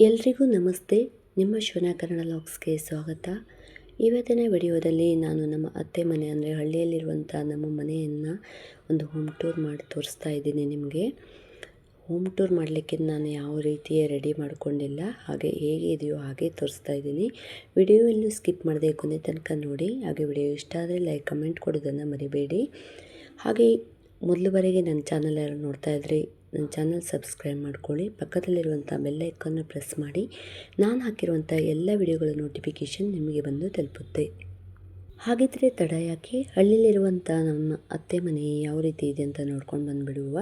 ಎಲ್ರಿಗೂ ನಮಸ್ತೆ. ನಿಮ್ಮ ಶಿವನ ಕನ್ನಡ ಲಾಗ್ಸ್ಗೆ ಸ್ವಾಗತ. ಇವತ್ತಿನ ವಿಡಿಯೋದಲ್ಲಿ ನಾನು ನಮ್ಮ ಅತ್ತೆ ಮನೆ ಅಂದರೆ ಹಳ್ಳಿಯಲ್ಲಿರುವಂಥ ನಮ್ಮ ಮನೆಯನ್ನು ಒಂದು ಹೋಮ್ ಟೂರ್ ಮಾಡಿ ತೋರಿಸ್ತಾ ಇದ್ದೀನಿ ನಿಮಗೆ. ಹೋಮ್ ಟೂರ್ ಮಾಡಲಿಕ್ಕೆ ನಾನು ಯಾವ ರೀತಿಯ ರೆಡಿ ಮಾಡಿಕೊಂಡಿಲ್ಲ, ಹಾಗೆ ಹೇಗೆ ಇದೆಯೋ ಹಾಗೆ ತೋರಿಸ್ತಾ ಇದ್ದೀನಿ. ವಿಡಿಯೋ ಎಲ್ಲೂ ಸ್ಕಿಪ್ ಮಾಡದೆ ಕೊನೆ ತನಕ ನೋಡಿ. ಹಾಗೆ ವಿಡಿಯೋ ಇಷ್ಟ ಆದರೆ ಲೈಕ್ ಕಮೆಂಟ್ ಕೊಡೋದನ್ನು ಮರಿಬೇಡಿ. ಹಾಗೆ ಮೊದಲುವರೆಗೆ ನನ್ನ ಚಾನಲ್ ಯಾರು ನೋಡ್ತಾ ಇದ್ರಿ, ನನ್ನ ಚಾನಲ್ ಸಬ್ಸ್ಕ್ರೈಬ್ ಮಾಡ್ಕೊಳ್ಳಿ. ಪಕ್ಕದಲ್ಲಿರುವಂಥ ಬೆಲ್ ಐಕನ್ನ ಪ್ರೆಸ್ ಮಾಡಿ. ನಾನು ಹಾಕಿರುವಂಥ ಎಲ್ಲ ವಿಡಿಯೋಗಳ ನೋಟಿಫಿಕೇಷನ್ ನಿಮಗೆ ಬಂದು ತಲುಪುತ್ತೆ. ಹಾಗಿದ್ರೆ ತಡ ಯಾಕೆ, ಹಳ್ಳಿಯಲ್ಲಿರುವಂಥ ನಮ್ಮ ಅತ್ತೆ ಮನೆ ಯಾವ ರೀತಿ ಇದೆ ಅಂತ ನೋಡ್ಕೊಂಡು ಬಂದುಬಿಡುವ.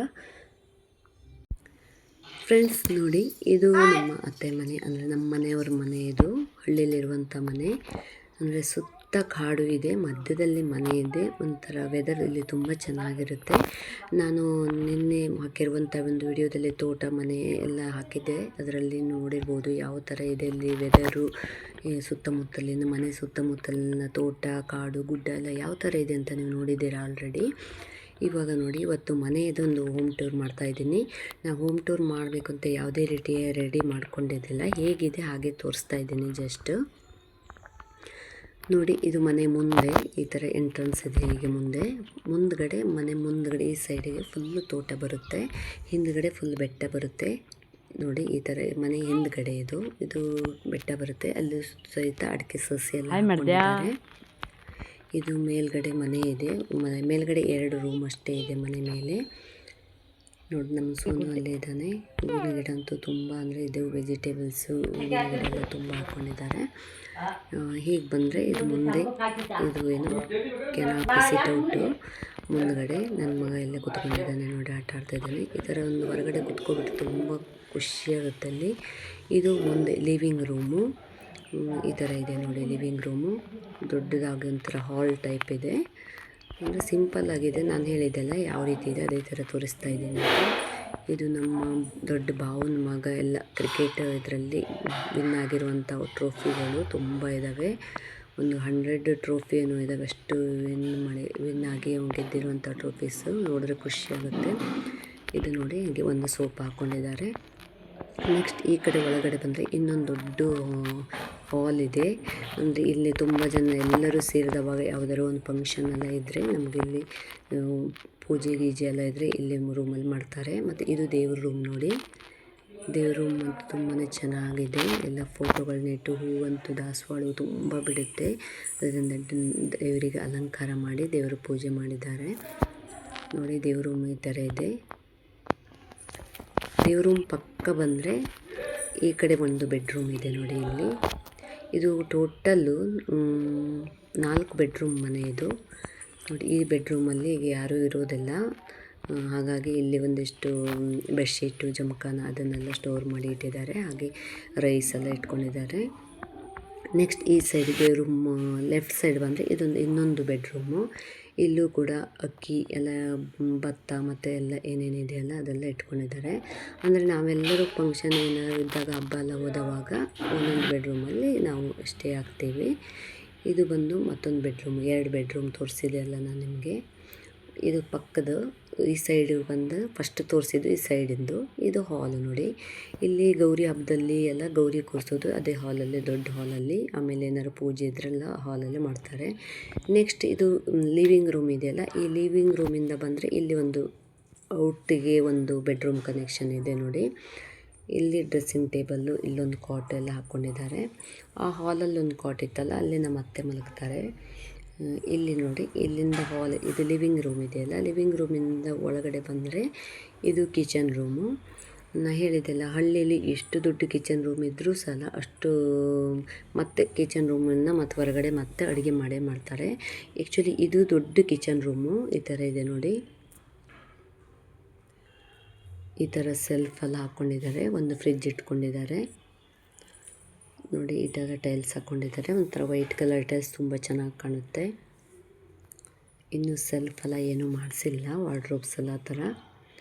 ಫ್ರೆಂಡ್ಸ್ ನೋಡಿ, ಇದು ನಮ್ಮ ಅತ್ತೆ ಮನೆ ಅಂದರೆ ನಮ್ಮ ಮನೆಯವ್ರ ಮನೆ. ಇದು ಹಳ್ಳಿಯಲ್ಲಿರುವಂಥ ಮನೆ ಅಂದರೆ ಸುತ್ತ ಕಾಡು ಇದೆ, ಮಧ್ಯದಲ್ಲಿ ಮನೆ ಇದೆ. ಒಂಥರ ವೆದರ್ ಇಲ್ಲಿ ತುಂಬ ಚೆನ್ನಾಗಿರುತ್ತೆ. ನಾನು ನಿನ್ನೆ ಹಾಕಿರುವಂಥ ಒಂದು ವಿಡಿಯೋದಲ್ಲಿ ತೋಟ ಮನೆ ಎಲ್ಲ ಹಾಕಿದ್ದೆ, ಅದರಲ್ಲಿ ನೋಡಿರ್ಬೋದು ಯಾವ ಥರ ಇದೆ ಇಲ್ಲಿ ವೆದರು. ಸುತ್ತಮುತ್ತಲಿನ ಮನೆ ಸುತ್ತಮುತ್ತಲಿನ ತೋಟ, ಕಾಡು, ಗುಡ್ಡ ಎಲ್ಲ ಯಾವ ಥರ ಇದೆ ಅಂತ ನೀವು ನೋಡಿದ್ದೀರಾ ಆಲ್ರೆಡಿ. ಇವಾಗ ನೋಡಿ, ಇವತ್ತು ಮನೆಯದೊಂದು ಹೋಮ್ ಟೂರ್ ಮಾಡ್ತಾಯಿದ್ದೀನಿ. ನಾವು ಹೋಮ್ ಟೂರ್ ಮಾಡಬೇಕು ಅಂತ ಯಾವುದೇ ರೀತಿಯ ರೆಡಿ ಮಾಡ್ಕೊಂಡಿದ್ದಿಲ್ಲ, ಹೇಗಿದೆ ಹಾಗೆ ತೋರಿಸ್ತಾ ಇದ್ದೀನಿ ಜಸ್ಟ್. ನೋಡಿ, ಇದು ಮನೆ ಮುಂದೆ ಈ ಥರ ಎಂಟ್ರೆನ್ಸ್ ಇದೆ. ಹೀಗೆ ಮುಂದ್ಗಡೆ ಮನೆ ಮುಂದ್ಗಡೆ ಈ ಸೈಡಿಗೆ ಫುಲ್ಲು ತೋಟ ಬರುತ್ತೆ, ಹಿಂದ್ಗಡೆ ಫುಲ್ ಬೆಟ್ಟ ಬರುತ್ತೆ. ನೋಡಿ, ಈ ಥರ ಮನೆ ಹಿಂದ್ಗಡೆ ಇದು ಬೆಟ್ಟ ಬರುತ್ತೆ. ಅಲ್ಲಿ ಸಹಿತ ಅಡಿಕೆ ಸಸಿ ಎಲ್ಲ ಹಾಕೊಂಡಿದ್ದಾರೆ. ಇದು ಮೇಲ್ಗಡೆ ಮನೆ ಇದೆ. ಮೇಲ್ಗಡೆ 2 ರೂಮ್ ಅಷ್ಟೇ ಇದೆ ಮನೆ ಮೇಲೆ. ನೋಡಿ, ನಮ್ಮ ಸೋನು ಅಲ್ಲೇ ಇದ್ದಾನೆ. ಹೂವಿನ ಗಿಡ ಅಂತೂ ತುಂಬ ಅಂದರೆ ಇದು ವೆಜಿಟೇಬಲ್ಸು, ಹೂವಿನ ಗಿಡ ಎಲ್ಲ ತುಂಬ ಹಾಕ್ಕೊಂಡಿದ್ದಾರೆ. ಹೀಗೆ ಬಂದರೆ ಇದು ಮುಂದೆ ಇದು ಏನು ಕೆನಾಪಿ ಸಿಟೌಟು. ಮುಂದ್ಗಡೆ ನನ್ನ ಮಗ ಎಲ್ಲ ಕುತ್ಕೊಂಡಿದ್ದಾನೆ ನೋಡಿ, ಆಟ ಆಡ್ತಾಯಿದ್ದಾನೆ. ಈ ಥರ ಒಂದು ಹೊರಗಡೆ ಕುತ್ಕೊಬಿಟ್ಟು ತುಂಬ ಖುಷಿಯಾಗುತ್ತೆ ಅಲ್ಲಿ. ಇದು ಮುಂದೆ ಲಿವಿಂಗ್ ರೂಮು ಈ ಥರ ಇದೆ ನೋಡಿ. ಲಿವಿಂಗ್ ರೂಮು ದೊಡ್ಡದಾಗಿ ಒಂಥರ ಹಾಲ್ ಟೈಪ್ ಇದೆ, ಅಂದರೆ ಸಿಂಪಲ್ ಆಗಿದೆ. ನಾನು ಹೇಳಿದ್ದೆಲ್ಲ ಯಾವ ರೀತಿ ಇದೆ ಅದೇ ಥರ ತೋರಿಸ್ತಾ ಇದ್ದೀನಿ. ಇದು ನಮ್ಮ ದೊಡ್ಡ ಭಾವನ ಮಗ ಎಲ್ಲ ಕ್ರಿಕೆಟ್ ಇದರಲ್ಲಿ ವಿನ್ ಆಗಿರುವಂಥ ಟ್ರೋಫಿಗಳು ತುಂಬ ಇದ್ದಾವೆ. ಒಂದು 100 ಟ್ರೋಫಿ ಏನೋ ಇದ್ದಾವೆ, ಅಷ್ಟು ವಿನ್ ಆಗಿ ಅವ್ನು ಗೆದ್ದಿರುವಂಥ ಟ್ರೋಫೀಸು ನೋಡಿದ್ರೆ ಖುಷಿಯಾಗುತ್ತೆ. ಇದು ನೋಡಿ, ಹೀಗೆ ಒಂದು ಸೋಪ್ ಹಾಕ್ಕೊಂಡಿದ್ದಾರೆ. ನೆಕ್ಸ್ಟ್ ಈ ಕಡೆ ಒಳಗಡೆ ಬಂದರೆ ಇನ್ನೊಂದು ದೊಡ್ಡ ಹಾಲ್ ಇದೆ. ಅಂದರೆ ಇಲ್ಲಿ ತುಂಬ ಜನ ಎಲ್ಲರೂ ಸೇರಿದವಾಗ ಯಾವುದಾದ್ರು ಒಂದು ಫಂಕ್ಷನ್ ಎಲ್ಲ ಇದ್ದರೆ, ನಮಗೆ ಇಲ್ಲಿ ಪೂಜೆ ಗೀಜೆ ಎಲ್ಲ ಇದ್ದರೆ ಇಲ್ಲಿ ರೂಮಲ್ಲಿ ಮಾಡ್ತಾರೆ. ಮತ್ತು ಇದು ದೇವ್ರ ರೂಮ್ ನೋಡಿ. ದೇವ್ರ ರೂಮ್ ಅಂತೂ ತುಂಬಾ ಚೆನ್ನಾಗಿದೆ. ಎಲ್ಲ ಫೋಟೋಗಳನ್ನ ಇಟ್ಟು, ಹೂವಂತೂ ದಾಸವಾಳ ತುಂಬ ಬಿಡುತ್ತೆ. ಅದರಿಂದ ದೇವರಿಗೆ ಅಲಂಕಾರ ಮಾಡಿ ದೇವರ ಪೂಜೆ ಮಾಡಿದ್ದಾರೆ ನೋಡಿ. ದೇವ್ರ ರೂಮ್ ಈ ಥರ ಇದೆ. ದೇವ್ರ ರೂಮ್ ಪಕ್ಕ ಬಂದರೆ ಈ ಕಡೆ ಒಂದು ಬೆಡ್ರೂಮ್ ಇದೆ ನೋಡಿ. ಇಲ್ಲಿ ಇದು ಟೋಟಲ್ಲು 4 ಬೆಡ್ರೂಮ್ ಮನೆ ಇದು ನೋಡಿ. ಈ ಬೆಡ್ರೂಮಲ್ಲಿ ಈಗ ಯಾರೂ ಇರೋದಿಲ್ಲ, ಹಾಗಾಗಿ ಇಲ್ಲಿ ಒಂದಿಷ್ಟು ಬೆಡ್ಶೀಟು, ಜಮಖಾನ ಅದನ್ನೆಲ್ಲ ಸ್ಟೋರ್ ಮಾಡಿ ಇಟ್ಟಿದ್ದಾರೆ. ಹಾಗೆ ರೈಸ್ ಎಲ್ಲ ಇಟ್ಕೊಂಡಿದ್ದಾರೆ. ನೆಕ್ಸ್ಟ್ ಈ ಸೈಡಿಗೆ ರೂಮ್ ಲೆಫ್ಟ್ ಸೈಡ್ ಬಂದರೆ ಇನ್ನೊಂದು ಬೆಡ್ರೂಮು. ಇಲ್ಲೂ ಕೂಡ ಅಕ್ಕಿ ಎಲ್ಲ, ಭತ್ತ ಮತ್ತು ಎಲ್ಲ ಏನೇನಿದೆಯಲ್ಲ ಅದೆಲ್ಲ ಇಟ್ಕೊಂಡಿದ್ದಾರೆ. ಅಂದರೆ ನಾವೆಲ್ಲರೂ ಫಂಕ್ಷನ್ ಏನಾದ್ರು ಇದ್ದಾಗ, ಹಬ್ಬ ಎಲ್ಲ ಹೋದವಾಗ ಒಂದೊಂದು ಬೆಡ್ರೂಮಲ್ಲಿ ನಾವು ಸ್ಟೇ ಆಗ್ತೀವಿ. ಇದು ಬಂದು ಮತ್ತೊಂದು ಬೆಡ್ರೂಮ್. 2 ಬೆಡ್ರೂಮ್ ತೋರಿಸಿದೆ ಅಲ್ಲ ನಾನು ನಿಮಗೆ. ಇದು ಪಕ್ಕದ ಈ ಸೈಡಿಗೆ ಬಂದು ಫಸ್ಟ್ ತೋರಿಸಿದ್ದು ಈ ಸೈಡಿಂದು. ಇದು ಹಾಲು ನೋಡಿ. ಇಲ್ಲಿ ಗೌರಿ ಹಬ್ಬದಲ್ಲಿ ಎಲ್ಲ ಗೌರಿ ಕೂರಿಸೋದು ಅದೇ ಹಾಲಲ್ಲಿ, ದೊಡ್ಡ ಹಾಲಲ್ಲಿ. ಆಮೇಲೆ ಏನಾದ್ರು ಪೂಜೆ ಇದ್ರೆಲ್ಲ ಹಾಲಲ್ಲಿ ಮಾಡ್ತಾರೆ. ನೆಕ್ಸ್ಟ್ ಇದು ಲಿವಿಂಗ್ ರೂಮ್ ಇದೆಯಲ್ಲ, ಈ ಲಿವಿಂಗ್ ರೂಮಿಂದ ಬಂದರೆ ಇಲ್ಲಿ ಒಂದು ಔಟಿಗೆ ಒಂದು ಬೆಡ್ರೂಮ್ ಕನೆಕ್ಷನ್ ಇದೆ ನೋಡಿ. ಇಲ್ಲಿ ಡ್ರೆಸ್ಸಿಂಗ್ ಟೇಬಲ್ಲು, ಇಲ್ಲೊಂದು ಕಾಟ್ ಎಲ್ಲ ಹಾಕ್ಕೊಂಡಿದ್ದಾರೆ. ಆ ಹಾಲಲ್ಲಿ ಒಂದು ಕಾಟ್ ಇತ್ತಲ್ಲ, ಅಲ್ಲಿ ನಮ್ಮ ಅತ್ತೆ ಮಲಗ್ತಾರೆ. ಇಲ್ಲಿ ನೋಡಿ, ಇಲ್ಲಿಂದ ಹಾಲ್, ಇದು ಲಿವಿಂಗ್ ರೂಮ್ ಇದೆಯಲ್ಲ, ಲಿವಿಂಗ್ ರೂಮಿಂದ ಒಳಗಡೆ ಬಂದರೆ ಇದು ಕಿಚನ್ ರೂಮು. ನಾನು ಹೇಳಿದ್ದೆಲ್ಲ, ಹಳ್ಳಿಯಲ್ಲಿ ಎಷ್ಟು ದೊಡ್ಡ ಕಿಚನ್ ರೂಮ್ ಇದ್ದರೂ ಸಹ ಅಷ್ಟು ಮತ್ತೆ ಕಿಚನ್ ರೂಮನ್ನು ಮತ್ತು ಹೊರಗಡೆ ಮತ್ತೆ ಅಡುಗೆ ಮಾಡೇ ಮಾಡ್ತಾರೆ. ಆ್ಯಕ್ಚುಲಿ ಇದು ದೊಡ್ಡ ಕಿಚನ್ ರೂಮು. ಈ ಥರ ಇದೆ ನೋಡಿ. ಈ ಥರ ಸೆಲ್ಫೆಲ್ಲ ಹಾಕ್ಕೊಂಡಿದ್ದಾರೆ. ಒಂದು ಫ್ರಿಡ್ಜ್ ಇಟ್ಕೊಂಡಿದ್ದಾರೆ ನೋಡಿ. ಈ ಥರ ಟೈಲ್ಸ್ ಹಾಕ್ಕೊಂಡಿದ್ದಾರೆ. ಒಂಥರ ವೈಟ್ ಕಲರ್ ಟೈಲ್ಸ್ ತುಂಬ ಚೆನ್ನಾಗಿ ಕಾಣುತ್ತೆ. ಇನ್ನು ಸೆಲ್ಫೆಲ್ಲ ಏನೂ ಮಾಡಿಸಿಲ್ಲ, ವಾರ್ಡ್ರೋಬ್ಸ್ ಎಲ್ಲ ಆ ಥರ.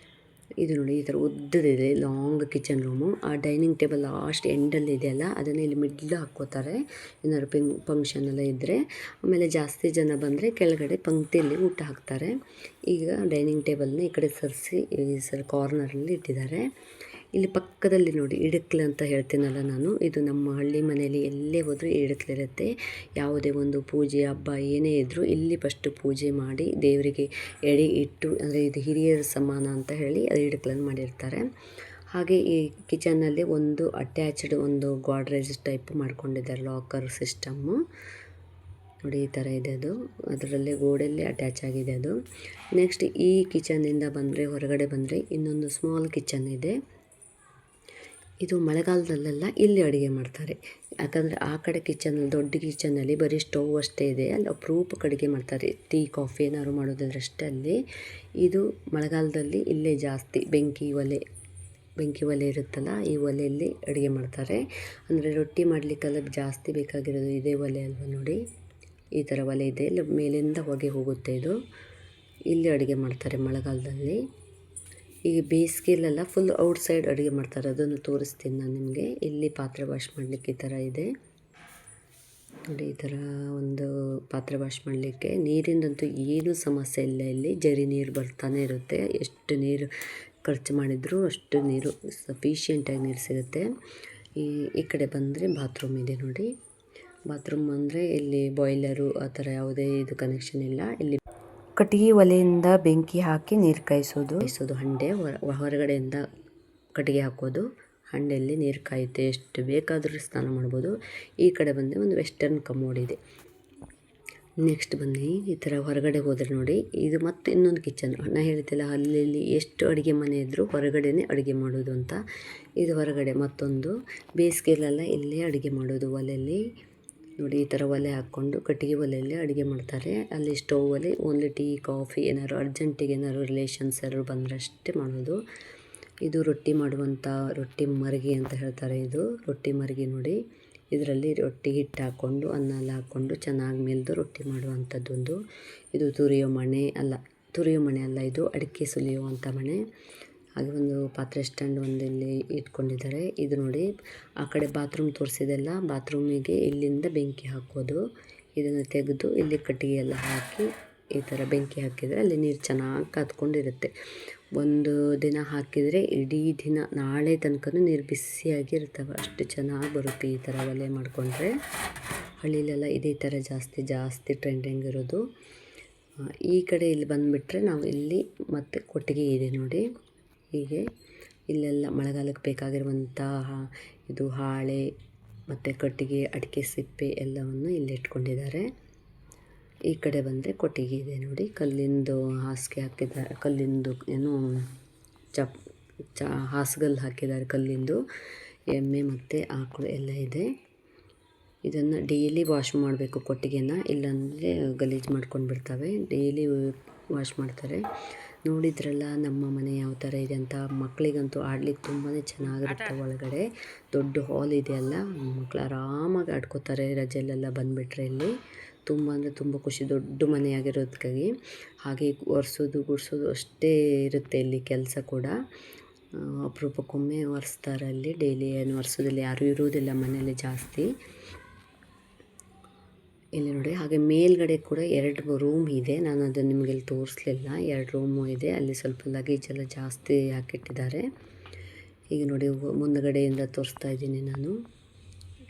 ಇದು ನೋಡಿ, ಈ ಥರ ಉದ್ದದಿದೆ ಲಾಂಗ್ ಕಿಚನ್ ರೂಮು. ಆ ಡೈನಿಂಗ್ ಟೇಬಲ್ ಲಾಸ್ಟ್ ಎಂಡಲ್ಲಿ ಇದೆಯಲ್ಲ, ಅದನ್ನು ಇಲ್ಲಿ ಮಿಡ್ಲ್ ಹಾಕ್ಕೋತಾರೆ ಏನಾದ್ರು ಫಂಕ್ಷನ್ ಎಲ್ಲ ಇದ್ದರೆ. ಆಮೇಲೆ ಜಾಸ್ತಿ ಜನ ಬಂದರೆ ಕೆಳಗಡೆ ಪಂಕ್ತಿಯಲ್ಲಿ ಊಟ ಹಾಕ್ತಾರೆ. ಈಗ ಡೈನಿಂಗ್ ಟೇಬಲ್ನ ಈ ಕಡೆ ಸರಿಸಿ ಕಾರ್ನರಲ್ಲಿ ಇಟ್ಟಿದ್ದಾರೆ. ಇಲ್ಲಿ ಪಕ್ಕದಲ್ಲಿ ನೋಡಿ ಇಡಕ್ಲು ಅಂತ ಹೇಳ್ತೀನಲ್ಲ ನಾನು, ಇದು ನಮ್ಮ ಹಳ್ಳಿ ಮನೆಯಲ್ಲಿ ಎಲ್ಲೇ ಹೋದರೂ ಇಡಕ್ಲಿರುತ್ತೆ. ಯಾವುದೇ ಒಂದು ಪೂಜೆ ಹಬ್ಬ ಏನೇ ಇದ್ದರೂ ಇಲ್ಲಿ ಫಸ್ಟು ಪೂಜೆ ಮಾಡಿ ದೇವರಿಗೆ ಎಡೆ ಇಟ್ಟು, ಅಂದರೆ ಇದು ಹಿರಿಯರ ಸಮಾನ ಅಂತ ಹೇಳಿ ಅದು ಇಡಕ್ಲನ್ನು ಮಾಡಿರ್ತಾರೆ. ಹಾಗೆ ಈ ಕಿಚನ್ನಲ್ಲಿ ಒಂದು ಅಟ್ಯಾಚ್ಡ್ ಒಂದು ಗೋಡ್ರೇಜ್ ಟೈಪ್ ಮಾಡ್ಕೊಂಡಿದ್ದಾರೆ, ಲಾಕರ್ ಸಿಸ್ಟಮ್ಮು ನೋಡಿ. ಈ ಥರ ಇದೆ ಅದು, ಅದರಲ್ಲೇ ಗೋಡೆಯಲ್ಲೇ ಅಟ್ಯಾಚ್ ಆಗಿದೆ ಅದು. ನೆಕ್ಸ್ಟ್ ಈ ಕಿಚನ್ನಿಂದ ಬಂದರೆ, ಹೊರಗಡೆ ಬಂದರೆ ಇನ್ನೊಂದು ಸ್ಮಾಲ್ ಕಿಚನ್ ಇದೆ. ಇದು ಮಳೆಗಾಲದಲ್ಲೆಲ್ಲ ಇಲ್ಲಿ ಅಡುಗೆ ಮಾಡ್ತಾರೆ. ಯಾಕಂದರೆ ಆ ಕಡೆ ಕಿಚನಲ್ಲಿ, ದೊಡ್ಡ ಕಿಚನಲ್ಲಿ ಬರೀ ಸ್ಟವ್ ಅಷ್ಟೇ ಇದೆ, ಅಲ್ಲಿ ಅಪರೂಪಕ್ಕೆ ಅಡುಗೆ ಮಾಡ್ತಾರೆ. ಟೀ ಕಾಫಿ ಏನಾದ್ರು ಮಾಡೋದಾದ್ರೆ ಅಷ್ಟೇ ಅಲ್ಲಿ. ಇದು ಮಳೆಗಾಲದಲ್ಲಿ ಇಲ್ಲೇ ಜಾಸ್ತಿ ಬೆಂಕಿ ಒಲೆ ಇರುತ್ತಲ್ಲ, ಈ ಒಲೆಯಲ್ಲಿ ಅಡುಗೆ ಮಾಡ್ತಾರೆ. ಅಂದರೆ ರೊಟ್ಟಿ ಮಾಡಲಿಕ್ಕೆಲ್ಲ ಜಾಸ್ತಿ ಬೇಕಾಗಿರೋದು ಇದೇ ಒಲೆ ಅಲ್ವ ನೋಡಿ. ಈ ಥರ ಒಲೆ ಇದೆ, ಇಲ್ಲಿ ಮೇಲಿಂದ ಹೊಗೆ ಹೋಗುತ್ತೆ. ಇಲ್ಲಿ ಅಡುಗೆ ಮಾಡ್ತಾರೆ ಮಳೆಗಾಲದಲ್ಲಿ. ಈಗ ಬೇಸಿಗೆಲೆಲ್ಲ ಫುಲ್ ಔಟ್ಸೈಡ್ ಅಡುಗೆ ಮಾಡ್ತಾರೆ, ಅದನ್ನು ತೋರಿಸ್ತೀನಿ ನಾನು ನಿಮಗೆ. ಇಲ್ಲಿ ಪಾತ್ರೆ ವಾಶ್ ಮಾಡಲಿಕ್ಕೆ ಈ ಥರ ಇದೆ ನೋಡಿ. ಈ ಥರ ಒಂದು ಪಾತ್ರೆ ವಾಶ್ ಮಾಡಲಿಕ್ಕೆ ನೀರಿಂದಂತೂ ಏನೂ ಸಮಸ್ಯೆ ಇಲ್ಲ. ಇಲ್ಲಿ ಜರಿ ನೀರು ಬರ್ತಾನೆ ಇರುತ್ತೆ, ಎಷ್ಟು ನೀರು ಖರ್ಚು ಮಾಡಿದರೂ ಅಷ್ಟು ನೀರು ಸಫಿಷಿಯೆಂಟಾಗಿ ನೀರು ಸಿಗುತ್ತೆ. ಈ ಕಡೆ ಬಂದರೆ ಬಾತ್ರೂಮ್ ಇದೆ ನೋಡಿ. ಬಾತ್ರೂಮ್ ಅಂದರೆ ಇಲ್ಲಿ ಬಾಯ್ಲರು ಆ ಥರ ಯಾವುದೇ ಇದು ಕನೆಕ್ಷನ್ ಇಲ್ಲ. ಇಲ್ಲಿ ಕಟ್ಟಿಗೆ ಒಲೆಯಿಂದ ಬೆಂಕಿ ಹಾಕಿ ನೀರು ಕಾಯಿಸೋದು ಹಂಡೆ, ಹೊರಗಡೆಯಿಂದ ಕಟ್ಟಿಗೆ ಹಾಕೋದು, ಹಂಡೆಯಲ್ಲಿ ನೀರು ಕಾಯುತ್ತೆ, ಎಷ್ಟು ಬೇಕಾದರೂ ಸ್ನಾನ ಮಾಡ್ಬೋದು. ಈ ಕಡೆ ಬಂದರೆ ಒಂದು ವೆಸ್ಟರ್ನ್ ಕಮೋಡ್ ಇದೆ. ನೆಕ್ಸ್ಟ್ ಬನ್ನಿ, ಈ ಥರ ಹೊರಗಡೆ ಹೋದರೆ ನೋಡಿ, ಇದು ಮತ್ತೆ ಇನ್ನೊಂದು ಕಿಚನ್. ನಾನು ಹೇಳ್ತಿಲ್ಲ ಅಲ್ಲಿ ಎಷ್ಟು ಅಡುಗೆ ಮನೆ ಇದ್ದರೂ ಹೊರಗಡೆನೇ ಅಡುಗೆ ಮಾಡೋದು ಅಂತ. ಇದು ಹೊರಗಡೆ ಮತ್ತೊಂದು, ಬೇಸಿಗೆಲೆಲ್ಲ ಇಲ್ಲೇ ಅಡುಗೆ ಮಾಡೋದು ಒಲೆಯಲ್ಲಿ ನೋಡಿ. ಈ ಥರ ಒಲೆ ಹಾಕ್ಕೊಂಡು ಕಟ್ಟಿಗೆ ಒಲೆಯಲ್ಲಿ ಅಡುಗೆ ಮಾಡ್ತಾರೆ. ಅಲ್ಲಿ ಸ್ಟೌವಲ್ಲಿ ಓನ್ಲಿ ಟೀ ಕಾಫಿ ಏನಾದ್ರು ಅರ್ಜೆಂಟಿಗೆ ಏನಾದ್ರು ರಿಲೇಷನ್ಸ್ ಯಾರು ಬಂದರೆ ಅಷ್ಟೇ ಮಾಡೋದು. ಇದು ರೊಟ್ಟಿ ಮಾಡುವಂಥ ರೊಟ್ಟಿ ಮರಗಿ ಅಂತ ಹೇಳ್ತಾರೆ. ಇದು ರೊಟ್ಟಿ ಮರಗಿ ನೋಡಿ. ಇದರಲ್ಲಿ ರೊಟ್ಟಿ ಹಿಟ್ಟು ಹಾಕ್ಕೊಂಡು ಅನ್ನ ಎಲ್ಲ ಹಾಕ್ಕೊಂಡು ಚೆನ್ನಾಗಿ ಮೆಲ್ದು ರೊಟ್ಟಿ ಮಾಡುವಂಥದ್ದೊಂದು. ಇದು ತುರಿಯೋ ಮಣೆ ಅಲ್ಲ, ಇದು ಅಡಿಕೆ ಸುಲಿಯುವಂಥ ಮಣೆ. ಹಾಗೆ ಒಂದು ಪಾತ್ರೆ ಸ್ಟ್ಯಾಂಡ್ ಒಂದು ಇಲ್ಲಿ ಇಟ್ಕೊಂಡಿದ್ದಾರೆ. ಇದು ನೋಡಿ, ಆ ಕಡೆ ಬಾತ್ರೂಮ್ ತೋರಿಸಿದೆಲ್ಲ, ಬಾತ್ರೂಮಿಗೆ ಇಲ್ಲಿಂದ ಬೆಂಕಿ ಹಾಕೋದು. ಇದನ್ನು ತೆಗೆದು ಇಲ್ಲಿ ಕಟ್ಟಿಗೆ ಎಲ್ಲ ಹಾಕಿ ಈ ಥರ ಬೆಂಕಿ ಹಾಕಿದರೆ ಅಲ್ಲಿ ನೀರು ಚೆನ್ನಾಗಿ ಕಾದ್ಕೊಂಡಿರುತ್ತೆ. ಒಂದು ದಿನ ಹಾಕಿದರೆ ಇಡೀ ದಿನ, ನಾಳೆ ತನಕ ನೀರು ಬಿಸಿಯಾಗಿ ಇರ್ತವೆ, ಅಷ್ಟು ಚೆನ್ನಾಗಿ ಬರುತ್ತೆ ಈ ಥರ ಒಲೆ ಮಾಡಿಕೊಂಡ್ರೆ. ಹಳ್ಳಿಲೆಲ್ಲ ಇದೇ ಥರ ಜಾಸ್ತಿ ಟ್ರೆಂಡಿಂಗ್ ಇರೋದು. ಈ ಕಡೆ ಇಲ್ಲಿ ಬಂದುಬಿಟ್ರೆ ನಾವು ಇಲ್ಲಿ ಮತ್ತೆ ಕೊಟ್ಟಿಗೆ ಇದೆ ನೋಡಿ. ಹೀಗೆ ಇಲ್ಲೆಲ್ಲ ಮಳೆಗಾಲಕ್ಕೆ ಬೇಕಾಗಿರುವಂತಹ ಇದು ಹಾಳೆ ಮತ್ತು ಕಟ್ಟಿಗೆ, ಅಡಿಕೆ ಸಿಪ್ಪೆ ಎಲ್ಲವನ್ನು ಇಲ್ಲಿ ಇಟ್ಕೊಂಡಿದ್ದಾರೆ. ಈ ಕಡೆ ಬಂದರೆ ಕೊಟ್ಟಿಗೆ ಇದೆ ನೋಡಿ, ಕಲ್ಲಿಂದು ಹಾಸಿಗೆ ಹಾಕಿದ್ದಾರೆ, ಕಲ್ಲಿಂದು ಏನು ಹಾಸುಗಲ್ಲು ಹಾಕಿದ್ದಾರೆ ಕಲ್ಲಿಂದು. ಎಮ್ಮೆ ಮತ್ತು ಆಕಳು ಎಲ್ಲ ಇದೆ. ಇದನ್ನು ಡೈಲಿ ವಾಶ್ ಮಾಡಬೇಕು ಕೊಟ್ಟಿಗೆನ, ಇಲ್ಲಾಂದರೆ ಗಲೀಜು ಮಾಡ್ಕೊಂಡು ಬಿಡ್ತವೆ. ಡೈಲಿ ವಾಶ್ ಮಾಡ್ತಾರೆ. ನೋಡಿದ್ರಲ್ಲ ನಮ್ಮ ಮನೆ ಯಾವ ಥರ ಇದೆ ಅಂತ. ಮಕ್ಕಳಿಗಂತೂ ಆಡ್ಲಿಕ್ಕೆ ತುಂಬಾ ಚೆನ್ನಾಗಿರುತ್ತೆ. ಒಳಗಡೆ ದೊಡ್ಡ ಹಾಲ್ ಇದೆಯಲ್ಲ, ಮಕ್ಕಳು ಆರಾಮಾಗಿ ಆಡ್ಕೋತಾರೆ ರಜೆಯಲ್ಲೆಲ್ಲ ಬಂದುಬಿಟ್ರೆ. ಇಲ್ಲಿ ತುಂಬ ಅಂದರೆ ತುಂಬ ಖುಷಿ, ದೊಡ್ಡ ಮನೆಯಾಗಿರೋದಕ್ಕಾಗಿ. ಹಾಗೆ ಒರೆಸೋದು ಗುಡಿಸೋದು ಅಷ್ಟೇ ಇರುತ್ತೆ ಇಲ್ಲಿ ಕೆಲಸ ಕೂಡ. ಅಪರೂಪಕ್ಕೊಮ್ಮೆ ಒರೆಸ್ತಾರೆ ಅಲ್ಲಿ, ಡೈಲಿ ಏನು ಒರೆಸೋದಿಲ್ಲ, ಯಾರೂ ಇರೋದಿಲ್ಲ ಮನೆಯಲ್ಲಿ ಜಾಸ್ತಿ. ಇಲ್ಲಿ ನೋಡಿ, ಹಾಗೆ ಮೇಲ್ಗಡೆ ಕೂಡ 2 ರೂಮ್ ಇದೆ. ನಾನು ಅದನ್ನು ನಿಮಗೆ ಇಲ್ಲಿ ತೋರಿಸಲಿಲ್ಲ. 2 ರೂಮು ಇದೆ, ಅಲ್ಲಿ ಸ್ವಲ್ಪ ಲಗೇಜೆಲ್ಲ ಜಾಸ್ತಿ ಹಾಕಿಟ್ಟಿದ್ದಾರೆ. ಈಗ ನೋಡಿ, ಮುಂದುಗಡೆಯಿಂದ ತೋರಿಸ್ತಾ ಇದ್ದೀನಿ ನಾನು.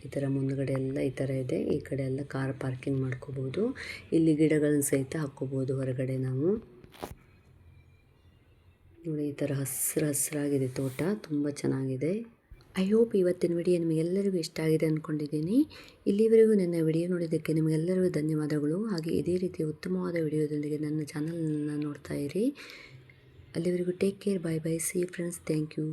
ಈ ಥರ ಮುಂದುಗಡೆ ಎಲ್ಲ ಈ ಥರ ಇದೆ. ಈ ಕಡೆ ಎಲ್ಲ ಕಾರ್ ಪಾರ್ಕಿಂಗ್ ಮಾಡ್ಕೋಬೋದು. ಇಲ್ಲಿ ಗಿಡಗಳನ್ನು ಸಹಿತ ಹಾಕ್ಕೋಬೋದು ಹೊರಗಡೆ ನಾವು ನೋಡಿ. ಈ ಥರ ಹಸಿರಾಗಿದೆ ತೋಟ, ತುಂಬ ಚೆನ್ನಾಗಿದೆ. ಐ ಹೋಪ್ ಇವತ್ತಿನ ವಿಡಿಯೋ ನಿಮಗೆಲ್ಲರಿಗೂ ಇಷ್ಟ ಆಗಿದೆ ಅಂದ್ಕೊಂಡಿದ್ದೀನಿ. ಇಲ್ಲಿವರೆಗೂ ನನ್ನ ವಿಡಿಯೋ ನೋಡಿದ್ದಕ್ಕೆ ನಿಮಗೆಲ್ಲರಿಗೂ ಧನ್ಯವಾದಗಳು. ಹಾಗೆ ಇದೇ ರೀತಿಯ ಉತ್ತಮವಾದ ವಿಡಿಯೋದೊಂದಿಗೆ ನನ್ನ ಚಾನಲನ್ನು ನೋಡ್ತಾ ಇರಿ. ಅಲ್ಲಿವರೆಗೂ take care, bye bye, see friends, thank you.